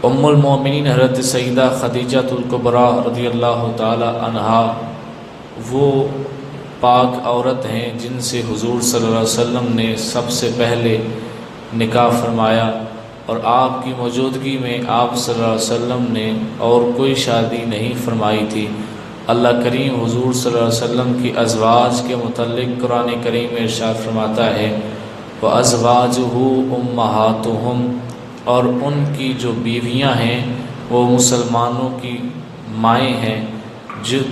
ام المومنین حضرت سیدہ خدیجہ الکبریٰ رضی اللہ تعالی عنہا وہ پاک عورت ہیں جن سے حضور صلی اللہ علیہ وسلم نے سب سے پہلے نکاح فرمایا، اور آپ کی موجودگی میں آپ صلی اللہ علیہ وسلم نے اور کوئی شادی نہیں فرمائی تھی۔ اللہ کریم حضور صلی اللہ علیہ وسلم کی ازواج کے متعلق قرآن کریم میں ارشاد فرماتا ہے وَأَزْوَاجُهُ أُمَّهَاتُهُمْ، اور ان کی جو بیویاں ہیں وہ مسلمانوں کی مائیں ہیں۔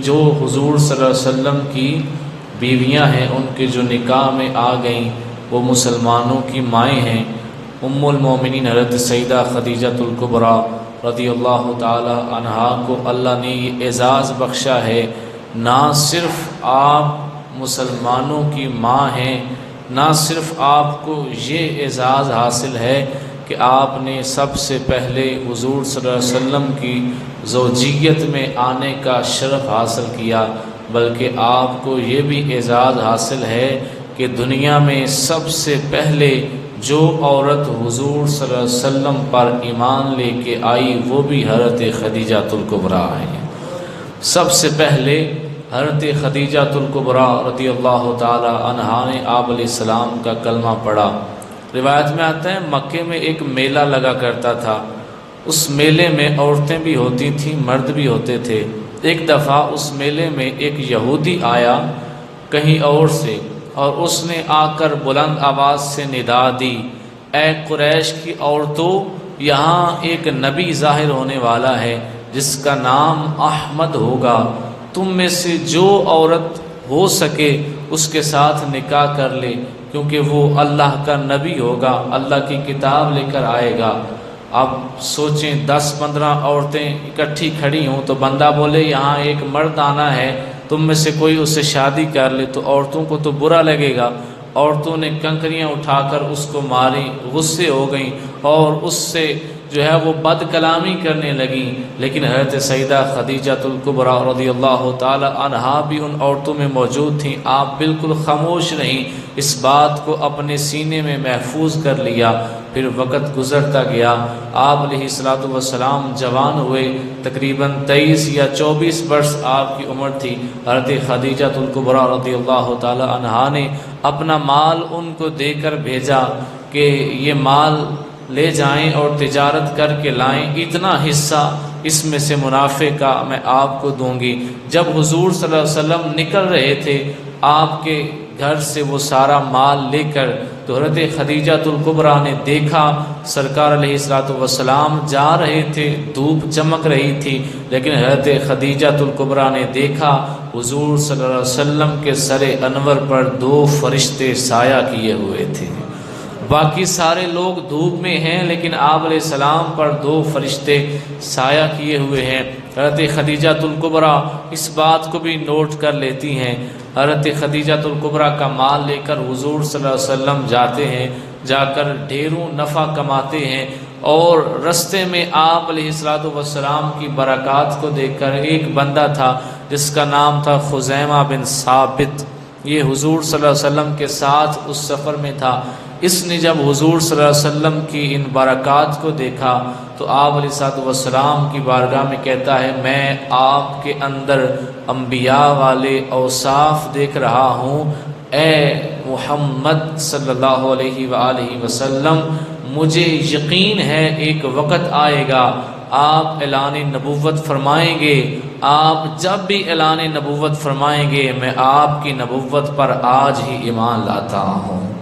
جو حضور صلی اللہ علیہ وسلم کی بیویاں ہیں ان کے جو نکاح میں آ گئیں وہ مسلمانوں کی مائیں ہیں۔ ام المومنین حضرت سیدہ خدیجہ الکبریٰ رضی اللہ تعالی عنہا کو اللہ نے یہ اعزاز بخشا ہے، نہ صرف آپ مسلمانوں کی ماں ہیں، نہ صرف آپ کو یہ اعزاز حاصل ہے کہ آپ نے سب سے پہلے حضور صلی اللہ علیہ وسلم کی زوجیت میں آنے کا شرف حاصل کیا، بلکہ آپ کو یہ بھی اعزاز حاصل ہے کہ دنیا میں سب سے پہلے جو عورت حضور صلی اللہ علیہ وسلم پر ایمان لے کے آئی وہ بھی حضرت خدیجہ الکبریٰ ہیں۔ سب سے پہلے حضرت خدیجہ الکبریٰ رضی اللہ تعالی عنہا نے آپ علیہ السلام کا کلمہ پڑھا۔ روایت میں آتا ہے مکے میں ایک میلہ لگا کرتا تھا، اس میلے میں عورتیں بھی ہوتی تھیں، مرد بھی ہوتے تھے۔ ایک دفعہ اس میلے میں ایک یہودی آیا کہیں اور سے، اور اس نے آ کر بلند آواز سے ندا دی اے قریش کی عورتوں، یہاں ایک نبی ظاہر ہونے والا ہے جس کا نام احمد ہوگا، تم میں سے جو عورت ہو سکے اس کے ساتھ نکاح کر لے، کیونکہ وہ اللہ کا نبی ہوگا، اللہ کی کتاب لے کر آئے گا۔ اب سوچیں 10-15 عورتیں اکٹھی کھڑی ہوں تو بندہ بولے یہاں ایک مرد آنا ہے، تم میں سے کوئی اس سے شادی کر لے، تو عورتوں کو تو برا لگے گا۔ عورتوں نے کنکریاں اٹھا کر اس کو ماری، غصے ہو گئیں اور اس سے جو ہے وہ بد کلامی کرنے لگیں، لیکن حضرت سیدہ خدیجہ الکبریٰ رضی اللہ تعالی عنہا بھی ان عورتوں میں موجود تھیں۔ آپ بالکل خاموش رہیں، اس بات کو اپنے سینے میں محفوظ کر لیا۔ پھر وقت گزرتا گیا، آپ علیہ السلام جوان ہوئے، تقریباً 23 یا 24 برس آپ کی عمر تھی۔ حضرت خدیجہ الکبریٰ رضی اللہ تعالی عنہا نے اپنا مال ان کو دے کر بھیجا کہ یہ مال لے جائیں اور تجارت کر کے لائیں، اتنا حصہ اس میں سے منافع کا میں آپ کو دوں گی۔ جب حضور صلی اللہ علیہ وسلم نکل رہے تھے آپ کے گھر سے وہ سارا مال لے کر، تو حضرت خدیجہ الکبریٰ نے دیکھا سرکار علیہ السلام جا رہے تھے، دھوپ چمک رہی تھی، لیکن حضرت خدیجہ الکبریٰ نے دیکھا حضور صلی اللہ علیہ وسلم کے سر انور پر 2 فرشتے سایہ کیے ہوئے تھے۔ باقی سارے لوگ دھوپ میں ہیں لیکن آپ علیہ السلام پر 2 فرشتے سایہ کیے ہوئے ہیں۔ حضرت خدیجہ الکبریٰ اس بات کو بھی نوٹ کر لیتی ہیں۔ حضرت خدیجہ الکبریٰ کا مال لے کر حضور صلی اللہ علیہ وسلم جاتے ہیں، جا کر ڈھیروں نفع کماتے ہیں، اور رستے میں آپ علیہ السلام کی برکات کو دیکھ کر ایک بندہ تھا جس کا نام تھا خزیمہ بن ثابت، یہ حضور صلی اللہ علیہ وسلم کے ساتھ اس سفر میں تھا۔ اس نے جب حضور صلی اللہ علیہ وسلم کی ان برکات کو دیکھا تو آپ علیہ السلام کی بارگاہ میں کہتا ہے میں آپ کے اندر انبیاء والے اوصاف دیکھ رہا ہوں، اے محمد صلی اللہ علیہ وآلہ وسلم، مجھے یقین ہے ایک وقت آئے گا آپ اعلان نبوت فرمائیں گے، آپ جب بھی اعلان نبوت فرمائیں گے میں آپ کی نبوت پر آج ہی ایمان لاتا ہوں۔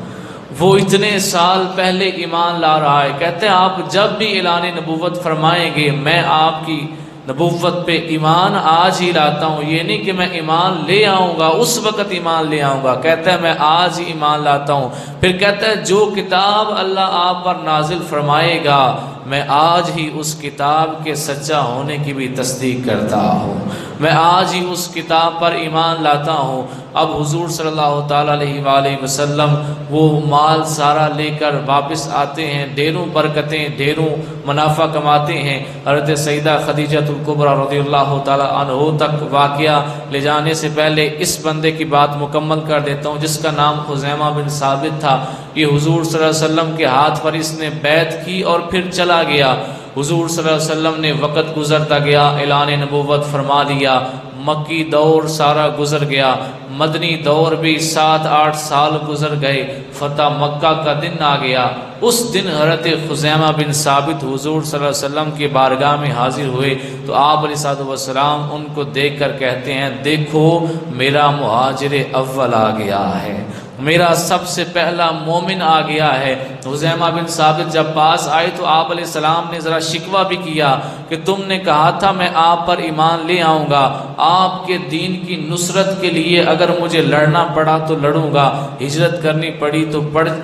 وہ اتنے سال پہلے ایمان لا رہا ہے، کہتے ہیں آپ جب بھی اعلان نبوت فرمائیں گے میں آپ کی نبوت پہ ایمان آج ہی لاتا ہوں، یہ نہیں کہ میں ایمان لے آؤں گا اس وقت ایمان لے آؤں گا، کہتا ہے میں آج ہی ایمان لاتا ہوں۔ پھر کہتا ہے جو کتاب اللہ آپ پر نازل فرمائے گا میں آج ہی اس کتاب کے سچا ہونے کی بھی تصدیق کرتا ہوں، میں آج ہی اس کتاب پر ایمان لاتا ہوں۔ اب حضور صلی اللہ تعالیٰ علیہ وآلہ وسلم وہ مال سارا لے کر واپس آتے ہیں، ڈھیروں برکتیں، ڈھیروں منافع کماتے ہیں۔ حضرت سیدہ خدیجہ الکبریٰ رضی اللہ تعالیٰ عنہ تک واقعہ لے جانے سے پہلے اس بندے کی بات مکمل کر دیتا ہوں جس کا نام خزیمہ بن ثابت تھا۔ یہ حضور صلی اللہ علیہ وسلم کے ہاتھ پر اس نے بیعت کی اور پھر چلا گیا، حضور صلی اللہ علیہ وسلم نے وقت گزرتا گیا، اعلان نبوت فرما دیا، مکی دور سارا گزر گیا، مدنی دور بھی 7-8 سال گزر گئے، فتح مکہ کا دن آ گیا۔ اس دن حضرت خزیمہ بن ثابت حضور صلی اللہ علیہ وسلم کی بارگاہ میں حاضر ہوئے تو آپ علیہ السلام ان کو دیکھ کر کہتے ہیں، دیکھو میرا مہاجر اول آ گیا ہے، میرا سب سے پہلا مومن آ گیا ہے۔ خزیمہ بن ثابت جب پاس آئے تو آپ علیہ السلام نے ذرا شکوہ بھی کیا کہ تم نے کہا تھا میں آپ پر ایمان لے آؤں گا، آپ کے دین کی نصرت کے لیے اگر مجھے لڑنا پڑا تو لڑوں گا، ہجرت کرنی پڑی تو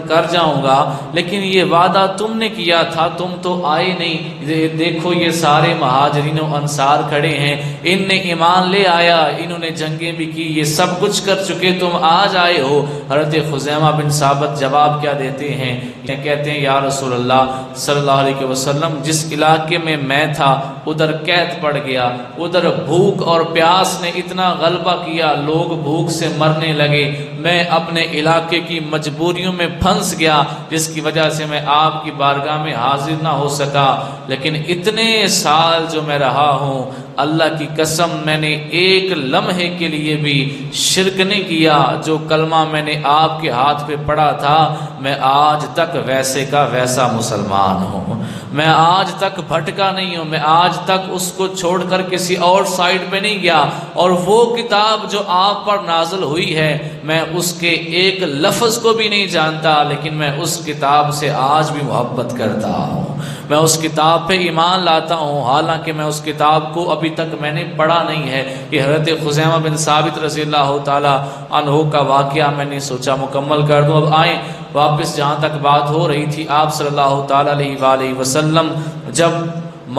کر جاؤں گا، لیکن یہ وعدہ تم نے کیا تھا، تم تو آئے نہیں۔ دیکھو یہ سارے مہاجرین و انصار کھڑے ہیں، ان نے ایمان لے آیا، انہوں نے جنگیں بھی کی، یہ سب کچھ کر چکے، تم آج آئے ہو۔ حضرت خزیمہ بن ثابت جواب کیا دیتے ہیں؟ کہتے ہیں یا رسول اللہ صلی اللہ علیہ وسلم، جس علاقے میں تھا ادھر قحط پڑ گیا، ادھر بھوک اور پیاس نے اتنا غلبہ کیا، لوگ بھوک سے مرنے لگے، میں اپنے علاقے کی مجبوریوں میں پھنس گیا، جس کی وجہ سے میں آپ کی بارگاہ میں حاضر نہ ہو سکا، لیکن اتنے سال جو میں رہا ہوں اللہ کی قسم میں نے ایک لمحے کے لیے بھی شرک نہیں کیا، جو کلمہ میں نے آپ کے ہاتھ پہ پڑھا تھا میں آج تک ویسے کا ویسا مسلمان ہوں، میں آج تک بھٹکا نہیں ہوں، میں آج تک اس کو چھوڑ کر کسی اور سائٹ پہ نہیں گیا، اور وہ کتاب جو آپ پر نازل ہوئی ہے میں اس کے ایک لفظ کو بھی نہیں جانتا، لیکن میں اس کتاب سے آج بھی محبت کرتا ہوں، میں اس کتاب پہ ایمان لاتا ہوں، حالانکہ میں اس کتاب کو ابھی تک میں نے پڑھا نہیں ہے۔ یہ حضرت خزیمہ بن ثابت رضی اللہ تعالی عنہ کا واقعہ میں نے سوچا مکمل کر دوں۔ اب آئیں واپس جہاں تک بات ہو رہی تھی، آپ صلی اللہ تعالی علیہ وآلہ وسلم جب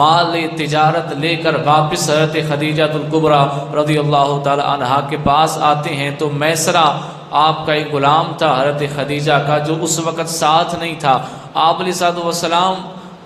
مال تجارت لے کر واپس حضرت خدیجہ الکبریٰ رضی اللہ تعالی عنہا کے پاس آتے ہیں تو میسرہ آپ کا ایک غلام تھا حضرت خدیجہ کا، جو اس وقت ساتھ نہیں تھا۔ آپ علیہ السلام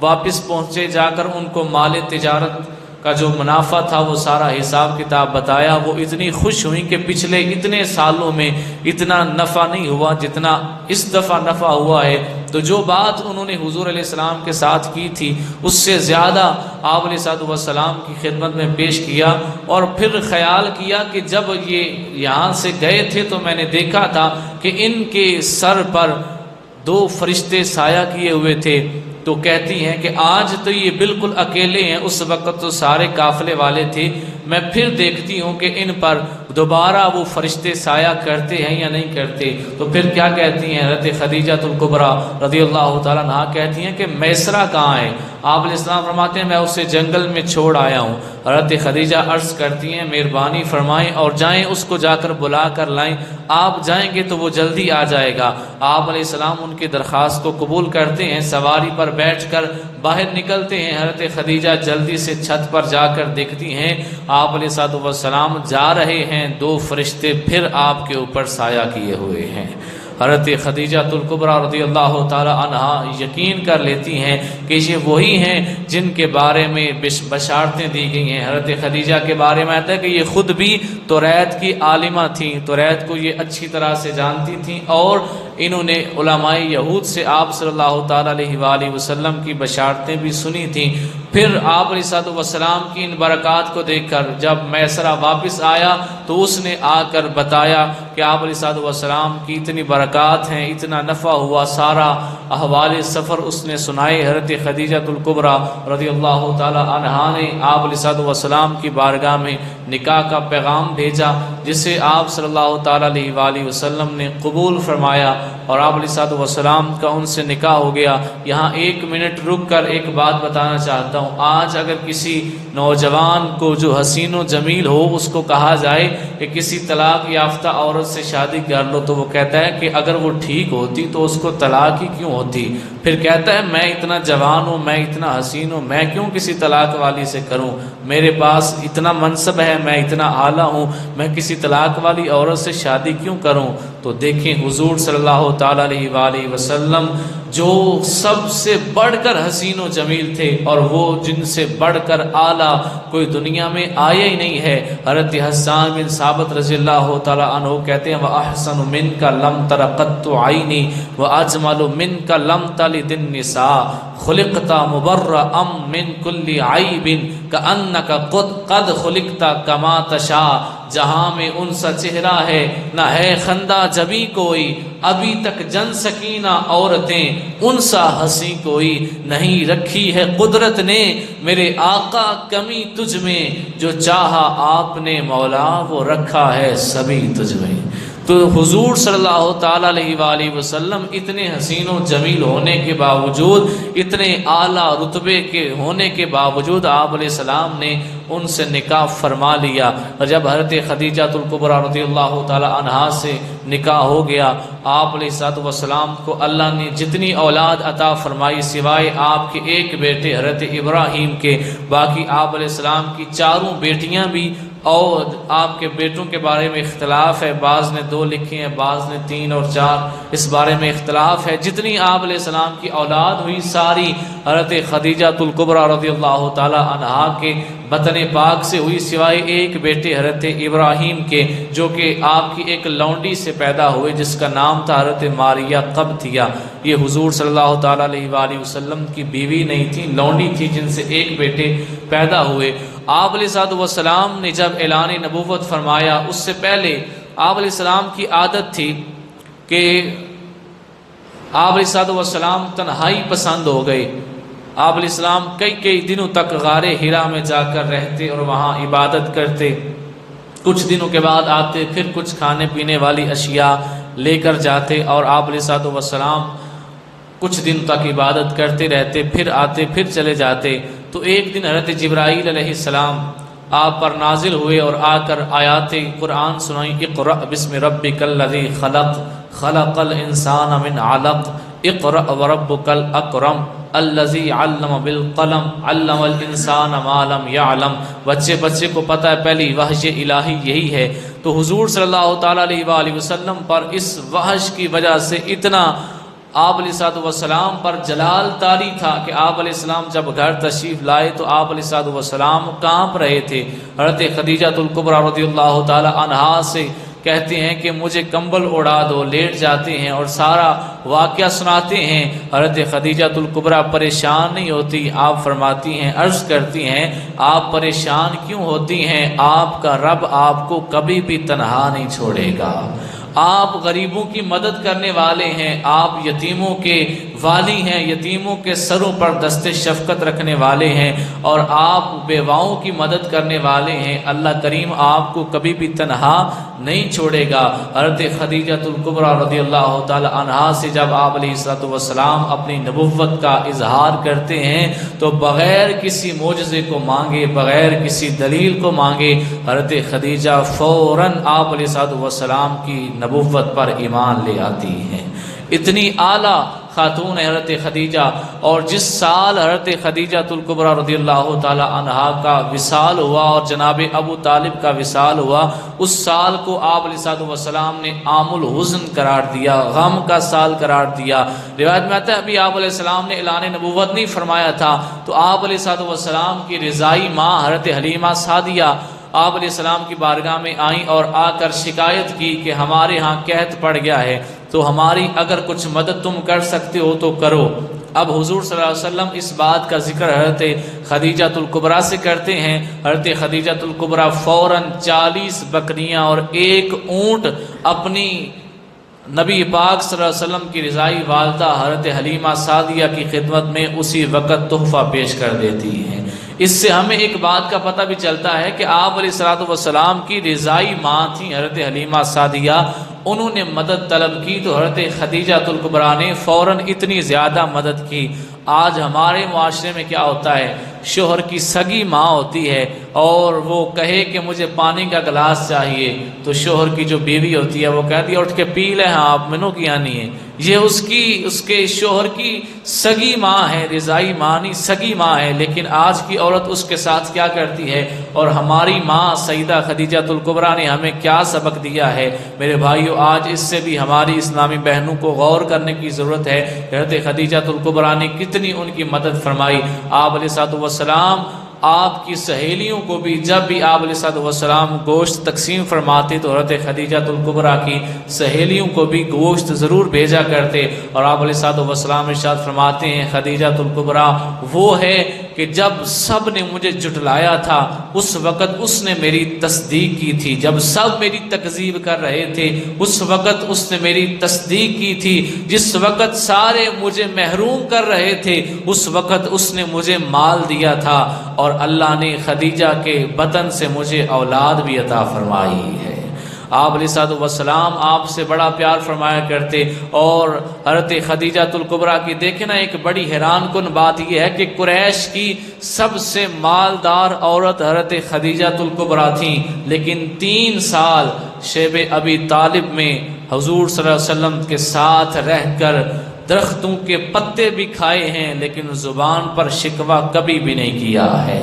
واپس پہنچے، جا کر ان کو مال تجارت کا جو منافع تھا وہ سارا حساب کتاب بتایا۔ وہ اتنی خوش ہوئیں کہ پچھلے اتنے سالوں میں اتنا نفع نہیں ہوا جتنا اس دفعہ نفع ہوا ہے، تو جو بات انہوں نے حضور علیہ السلام کے ساتھ کی تھی اس سے زیادہ آپ علیہ السلام کی خدمت میں پیش کیا، اور پھر خیال کیا کہ جب یہ یہاں سے گئے تھے تو میں نے دیکھا تھا کہ ان کے سر پر 2 فرشتے سایہ کیے ہوئے تھے، تو کہتی ہیں کہ آج تو یہ بالکل اکیلے ہیں، اس وقت تو سارے قافلے والے تھے، میں پھر دیکھتی ہوں کہ ان پر دوبارہ وہ فرشتے سایہ کرتے ہیں یا نہیں کرتے۔ تو پھر کیا کہتی ہیں حضرت خدیجہ الکبریٰ رضی اللہ تعالیٰ عنہا کہتی ہیں کہ میسرہ کہاں ہے؟ آپ علیہ السلام فرماتے ہیں میں اسے جنگل میں چھوڑ آیا ہوں۔ حضرت خدیجہ عرض کرتی ہیں مہربانی فرمائیں اور جائیں اس کو جا کر بلا کر لائیں، آپ جائیں گے تو وہ جلدی آ جائے گا۔ آپ علیہ السلام ان کی درخواست کو قبول کرتے ہیں، سواری پر بیٹھ کر باہر نکلتے ہیں۔ حضرت خدیجہ جلدی سے چھت پر جا کر دیکھتی ہیں آپ علیہ السلام جا رہے ہیں، 2 فرشتے پھر آپ کے اوپر سایہ کیے ہوئے ہیں۔ حضرت خدیجہ الکبریٰ رضی اللہ تعالی عنہا یقین کر لیتی ہیں کہ یہ وہی ہیں جن کے بارے میں بشارتیں دی گئی ہیں۔ حضرت خدیجہ کے بارے میں آتا ہے کہ یہ خود بھی توریت کی عالمہ تھیں، توریت کو یہ اچھی طرح سے جانتی تھیں، اور انہوں نے علماء یہود سے آپ صلی اللہ تعالی علیہ وآلہ وسلم کی بشارتیں بھی سنی تھیں۔ پھر آپ علیہ السلام کی ان برکات کو دیکھ کر جب میسرہ واپس آیا تو اس نے آ کر بتایا کہ آپ علیہ السلام کی اتنی برکات ہیں، اتنا نفع ہوا، سارا احوال سفر اس نے سنائے۔ حضرت خدیجہ الکبریٰ رضی اللہ تعالی عنہا نے آپ علیہ السلام کی بارگاہ میں نکاح کا پیغام بھیجا، جسے آپ صلی اللہ تعالی علیہ وآلہ وسلم نے قبول فرمایا، اور آپ علیہ السلام کا ان سے نکاح ہو گیا۔ یہاں 1 منٹ رک کر ایک بات بتانا چاہتا ہوں، آج اگر کسی نوجوان کو جو حسین و جمیل ہو اس کو کہا جائے کہ کسی طلاق یافتہ عورت سے شادی کر لو تو وہ کہتا ہے کہ اگر وہ ٹھیک ہوتی تو اس کو طلاق ہی کیوں ہوتی، پھر کہتا ہے میں اتنا جوان ہوں، میں اتنا حسین ہوں، میں کیوں کسی طلاق والی سے کروں، میرے پاس اتنا منصب ہے، میں اتنا اعلیٰ ہوں، میں کسی طلاق والی عورت سے شادی کیوں کروں۔ تو دیکھیں حضور صلی اللہ اللہ تعالیٰ علیہ وآلہ وسلم جو سب سے بڑھ کر حسین و جمیل تھے اور وہ جن سے بڑھ کر اعلیٰ کوئی دنیا میں آیا ہی نہیں ہے۔ حضرت حسان بن ثابت رضی اللہ تعالیٰ عنہ کہتے ہیں وَأَحْسَنُ مِنْكَ لَمْ تَرَ قَطُّ عَيْنِي وَأَجْمَلُ مِنْكَ لَمْ تَلِدِ النِّسَاءُ خُلِقْتَ مُبَرَّأً مِنْ كُلِّ عَيْبٍ كَأَنَّكَ قَدْ خُلِقْتَ كَمَا تَشَاءُ۔ جہاں میں ان سا چہرہ ہے نہ ہے خندہ جبی کوئی، ابھی تک جن سکینہ عورتیں ان سا ہنسی کوئی نہیں، رکھی ہے قدرت نے میرے آقا کمی تجھ میں، جو چاہا آپ نے مولا وہ رکھا ہے سبھی تجھ میں۔ تو حضور صلی اللہ تعالیٰ علیہ وآلہ وسلم اتنے حسین و جمیل ہونے کے باوجود، اتنے اعلیٰ رتبے کے ہونے کے باوجود آپ علیہ السلام نے ان سے نکاح فرما لیا۔ اور جب حضرت خدیجہ الکبریٰ رضی اللہ تعالیٰ عنہا سے نکاح ہو گیا، آپ علیہ السلام کو اللہ نے جتنی اولاد عطا فرمائی سوائے آپ کے ایک بیٹے حضرت ابراہیم کے، باقی آپ علیہ السلام کی چاروں بیٹیاں بھی، اور آپ کے بیٹوں کے بارے میں اختلاف ہے، بعض نے 2 لکھی ہیں، بعض نے 3 اور 4، اس بارے میں اختلاف ہے۔ جتنی آپ علیہ السلام کی اولاد ہوئی ساری حضرت خدیجہ الکبریٰ رضی اللہ تعالی عنہا کے بطن پاک سے ہوئی، سوائے ایک بیٹے حضرت ابراہیم کے جو کہ آپ کی ایک لونڈی سے پیدا ہوئے جس کا نام تھا حضرت ماریہ قبطیہ۔ یہ حضور صلی اللہ تعالیٰ علیہ وآلہ وسلم کی بیوی نہیں تھی، لونڈی تھی جن سے ایک بیٹے پیدا ہوئے۔ آپ علیہ السلام نے جب اعلان نبوت فرمایا، اس سے پہلے آپ علیہ السلام کی عادت تھی کہ آپ علیہ السلام تنہائی پسند ہو گئے۔ آپ علیہ السلام کئی دنوں تک غار حرا میں جا کر رہتے اور وہاں عبادت کرتے، کچھ دنوں کے بعد آتے، پھر کچھ کھانے پینے والی اشیاء لے کر جاتے، اور آپ علیہ السلام کچھ دن تک عبادت کرتے رہتے، پھر آتے، پھر چلے جاتے۔ تو ایک دن حضرت جبرائیل علیہ السلام آپ پر نازل ہوئے اور آ کر آیات قرآن سنائیں، اقرأ بسم ربک الذی خلق خلق الانسان من علق اقرأ وربک الاکرم الذی علم بالقلم علم الانسان ما لم یعلم۔ بچے کو پتہ ہے پہلی وحی الہی یہی ہے۔ تو حضور صلی اللہ تعالیٰ علیہ وآلہ وسلم پر اس وحش کی وجہ سے اتنا آپ علیہ السلام پر جلال طاری تھا کہ آپ علیہ السلام جب گھر تشریف لائے تو آپ علیہ السلام کانپ رہے تھے۔ حضرت خدیجہ الکبریٰ رضی اللہ تعالی عنہا سے کہتے ہیں کہ مجھے کمبل اڑا دو، لیٹ جاتے ہیں اور سارا واقعہ سناتے ہیں۔ حضرت خدیجہ الکبریٰ پریشان نہیں ہوتی، آپ فرماتی ہیں، عرض کرتی ہیں، آپ پریشان کیوں ہوتی ہیں؟ آپ کا رب آپ کو کبھی بھی تنہا نہیں چھوڑے گا، آپ غریبوں کی مدد کرنے والے ہیں، آپ یتیموں کے والی ہیں، یتیموں کے سروں پر دست شفقت رکھنے والے ہیں، اور آپ بیواؤں کی مدد کرنے والے ہیں۔ اللہ کریم آپ کو کبھی بھی تنہا نہیں چھوڑے گا۔ حضرت خدیجہ الکبریٰ رضی اللہ تعالی عنہا سے جب آپ علیہ السلام اپنی نبوت کا اظہار کرتے ہیں تو بغیر کسی معجزے کو مانگے، بغیر کسی دلیل کو مانگے، حضرت خدیجہ فوراً آپ علیہ السلام کی نبوت پر ایمان لے آتی ہیں۔ اتنی اعلیٰ خاتون حضرت خدیجہ، اور جس سال حضرت خدیجہ الکبریٰ رضی اللہ تعالی عنہا کا وصال ہوا اور جناب ابو طالب کا وصال ہوا، اس سال کو آپ علیہ السلام نے عام الحزن قرار دیا، غم کا سال قرار دیا۔ روایت میں آتا ہے ابھی آپ علیہ السلام نے اعلان نبوت نہیں فرمایا تھا تو آپ علیہ السلام کی رضائی ماں حضرت حلیمہ سعدیہ آپ علیہ السلام کی بارگاہ میں آئیں اور آ کر شکایت کی کہ ہمارے ہاں قحط پڑ گیا ہے، تو ہماری اگر کچھ مدد تم کر سکتے ہو تو کرو۔ اب حضور صلی اللہ علیہ وسلم اس بات کا ذکر حضرت خدیجہ الکبریٰ سے کرتے ہیں۔ حضرت خدیجہ الکبریٰ فوراً 40 بکریاں اور 1 اونٹ اپنی نبی پاک صلی اللہ علیہ وسلم کی رضائی والدہ حضرت حلیمہ سعدیہ کی خدمت میں اسی وقت تحفہ پیش کر دیتی ہیں۔ اس سے ہمیں ایک بات کا پتہ بھی چلتا ہے کہ آپ علیہ السلام کی رضائی ماں تھیں حضرت حلیمہ سعدیہ، انہوں نے مدد طلب کی تو حضرت خدیجہ الکبریٰ نے فوراً اتنی زیادہ مدد کی۔ آج ہمارے معاشرے میں کیا ہوتا ہے، شوہر کی سگی ماں ہوتی ہے اور وہ کہے کہ مجھے پانی کا گلاس چاہیے تو شوہر کی جو بیوی ہوتی ہے وہ کہتی ہے اٹھ کے پی لے، ہاں آپ منو کیا نہیں ہے۔ یہ اس کے شوہر کی سگی ماں ہے، رضائی ماں نہیں، سگی ماں ہے۔ لیکن آج کی عورت اس کے ساتھ کیا کرتی ہے، اور ہماری ماں سیدہ خدیجہ الکبریٰ نے ہمیں کیا سبق دیا ہے میرے بھائیو، آج اس سے بھی ہماری اسلامی بہنوں کو غور کرنے کی ضرورت ہے۔ حضرت خدیجہ الکبریٰ نے کتنی ان کی مدد فرمائی۔ آپ علیہ الصلوۃ والسلام آپ کی سہیلیوں کو بھی جب بھی آپ علیہ الصلوۃ والسلام گوشت تقسیم فرماتے تو حضرت خدیجہ الکبریٰ کی سہیلیوں کو بھی گوشت ضرور بھیجا کرتے، اور آپ علیہ الصلوۃ والسلام ارشاد فرماتے ہیں خدیجہ الکبریٰ وہ ہے کہ جب سب نے مجھے جھٹلایا تھا اس وقت اس نے میری تصدیق کی تھی، جب سب میری تکذیب کر رہے تھے اس وقت اس نے میری تصدیق کی تھی، جس وقت سارے مجھے محروم کر رہے تھے اس وقت اس نے مجھے مال دیا تھا، اور اللہ نے خدیجہ کے بطن سے مجھے اولاد بھی عطا فرمائی ہے۔ آپ علیہ الصلوۃ والسلام آپ سے بڑا پیار فرمایا کرتے، اور حضرت خدیجہ الکبریٰ کی دیکھیں نا ایک بڑی حیران کن بات یہ ہے کہ قریش کی سب سے مالدار عورت حضرت خدیجہ الکبریٰ تھیں، لیکن 3 سال شیب ابی طالب میں حضور صلی اللہ علیہ وسلم کے ساتھ رہ کر درختوں کے پتے بھی کھائے ہیں لیکن زبان پر شکوہ کبھی بھی نہیں کیا ہے۔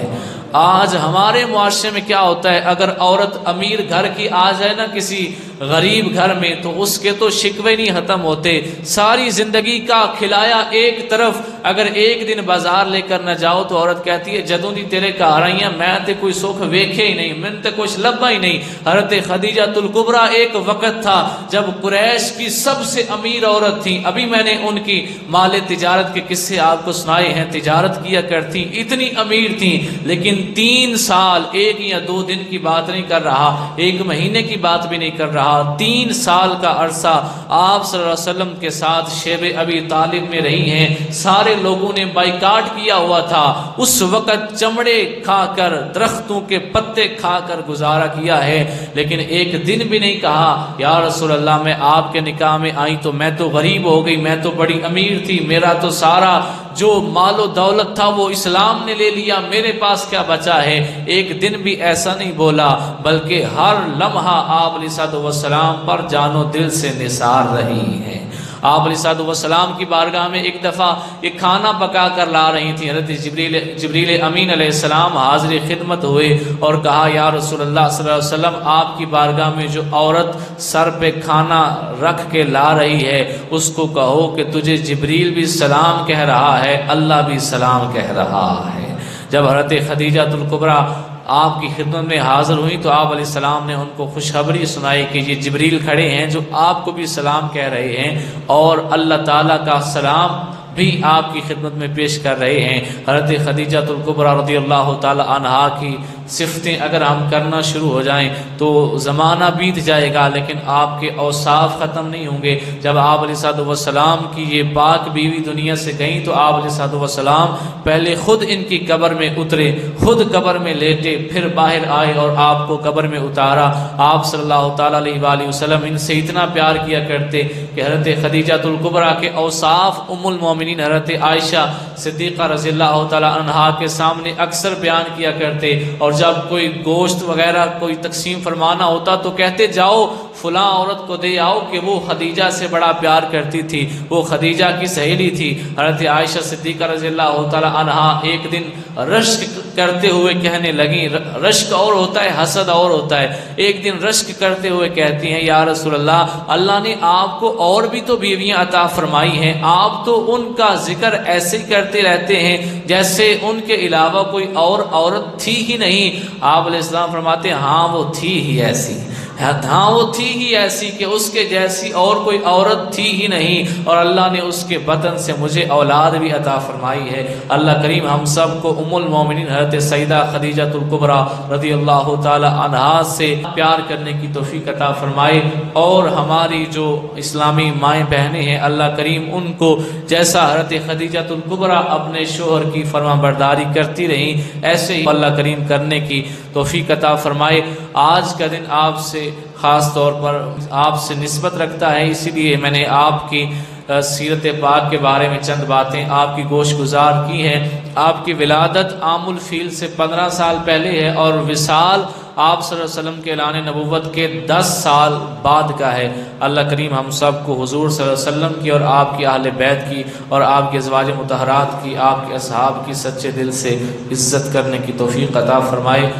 آج ہمارے معاشرے میں کیا ہوتا ہے، اگر عورت امیر گھر کی آ جائے نا کسی غریب گھر میں تو اس کے تو شکوے نہیں ختم ہوتے، ساری زندگی کا کھلایا ایک طرف، اگر ایک دن بازار لے کر نہ جاؤ تو عورت کہتی ہے جدوں دی تیرے گھر آئی ہیں میں تے کوئی سکھ ویکھے ہی نہیں، میں تے کچھ لبا ہی نہیں۔ حضرت خدیجہ الکبریٰ ایک وقت تھا جب قریش کی سب سے امیر عورت تھیں، ابھی میں نے ان کی مال تجارت کے قصے آپ کو سنائے ہیں، تجارت کیا کرتی، اتنی امیر تھیں، لیکن 3 سال 1 یا 2 دن کی بات نہیں کر رہا، 1 مہینے کی بات بھی نہیں کر رہا، 3 سال کا عرصہ آپ صلی اللہ علیہ وسلم کے ساتھ شیب ابی طالب میں رہی ہیں۔ سارے لوگوں نے بائیکاٹ کیا ہوا تھا، اس وقت چمڑے کھا کر درختوں کے پتے کھا کر گزارا کیا ہے، لیکن ایک دن بھی نہیں کہا یا رسول اللہ میں آپ کے نکاح میں آئی تو میں تو غریب ہو گئی، میں تو بڑی امیر تھی، میرا تو سارا جو مال و دولت تھا وہ اسلام نے لے لیا، میرے پاس کیا بچا ہے۔ ایک دن بھی ایسا نہیں بولا، بلکہ ہر لمحہ آپ علیہ الصلوۃ والسلام پر جان و دل سے نثار رہی ہیں۔ آپ علیہ الصلوۃ والسلام کی بارگاہ میں ایک دفعہ یہ کھانا پکا کر لا رہی تھی، حضرت جبریل امین علیہ السلام حاضر خدمت ہوئے اور کہا یا رسول اللہ صلی اللہ علیہ وسلم آپ کی بارگاہ میں جو عورت سر پہ کھانا رکھ کے لا رہی ہے اس کو کہو کہ تجھے جبریل بھی سلام کہہ رہا ہے، اللہ بھی سلام کہہ رہا ہے۔ جب حضرت خدیجہ الکبریٰ آپ کی خدمت میں حاضر ہوئی تو آپ علیہ السلام نے ان کو خوشخبری سنائی کہ یہ جبریل کھڑے ہیں جو آپ کو بھی سلام کہہ رہے ہیں، اور اللہ تعالیٰ کا سلام بھی آپ کی خدمت میں پیش کر رہے ہیں۔ حضرت خدیجہ الکبریٰ رضی اللہ تعالی عنہا کی صفتیں اگر ہم کرنا شروع ہو جائیں تو زمانہ بیت جائے گا، لیکن آپ کے اوصاف ختم نہیں ہوں گے۔ جب آپ علیہ الصلوۃ والسلام کی یہ پاک بیوی دنیا سے گئیں تو آپ علیہ الصلوۃ والسلام پہلے خود ان کی قبر میں اترے، خود قبر میں لیٹے، پھر باہر آئے اور آپ کو قبر میں اتارا۔ آپ صلی اللہ تعالیٰ علیہ وآلہ وسلم ان سے اتنا پیار کیا کرتے کہ حضرت خدیجہ الکبریٰ کے اوصاف ام المومنین حضرت عائشہ صدیقہ رضی اللہ تعالیٰ عنہا کے سامنے اکثر بیان کیا کرتے، اور جب کوئی گوشت وغیرہ کوئی تقسیم فرمانا ہوتا تو کہتے جاؤ فلاں عورت کو دے آؤ کہ وہ خدیجہ سے بڑا پیار کرتی تھی، وہ خدیجہ کی سہیلی تھی۔ حضرت عائشہ صدیقہ رضی اللہ تعالیٰ عنہا ایک دن رشک کرتے ہوئے کہنے لگیں، رشک اور ہوتا ہے حسد اور ہوتا ہے، ایک دن رشک کرتے ہوئے کہتی ہیں یا رسول اللہ اللہ نے آپ کو اور بھی تو بیویاں عطا فرمائی ہیں، آپ تو ان کا ذکر ایسے ہی کرتے رہتے ہیں جیسے ان کے علاوہ کوئی اور عورت تھی ہی نہیں۔ آپ علیہ السلام فرماتے ہیں ہاں وہ تھی ہی ایسی، ہاں وہ تھی ہی ایسی کہ اس کے جیسی اور کوئی عورت تھی ہی نہیں، اور اللہ نے اس کے بطن سے مجھے اولاد بھی عطا فرمائی ہے۔ اللہ کریم ہم سب کو ام المومنین حضرت سیدہ خدیجہ الکبریٰ رضی اللہ تعالی عنہا سے پیار کرنے کی توفیق عطا فرمائے، اور ہماری جو اسلامی مائیں بہنیں ہیں اللہ کریم ان کو جیسا حضرت خدیجہ الکبریٰ اپنے شوہر کی فرما برداری کرتی رہیں ایسے ہی اللہ کریم کرنے کی توفیق عطا فرمائے۔ آج کا دن آپ سے خاص طور پر آپ سے نسبت رکھتا ہے، اسی لیے میں نے آپ کی سیرت پاک کے بارے میں چند باتیں آپ کی گوش گزار کی ہیں۔ آپ کی ولادت عام الفیل سے 15 سال پہلے ہے اور وصال آپ صلی اللہ علیہ وسلم کے اعلان نبوت کے 10 سال بعد کا ہے۔ اللہ کریم ہم سب کو حضور صلی اللہ علیہ وسلم کی اور آپ کی اہل بیت کی اور آپ کے ازواج مطہرات کی، آپ کے اصحاب کی سچے دل سے عزت کرنے کی توفیق عطا فرمائے۔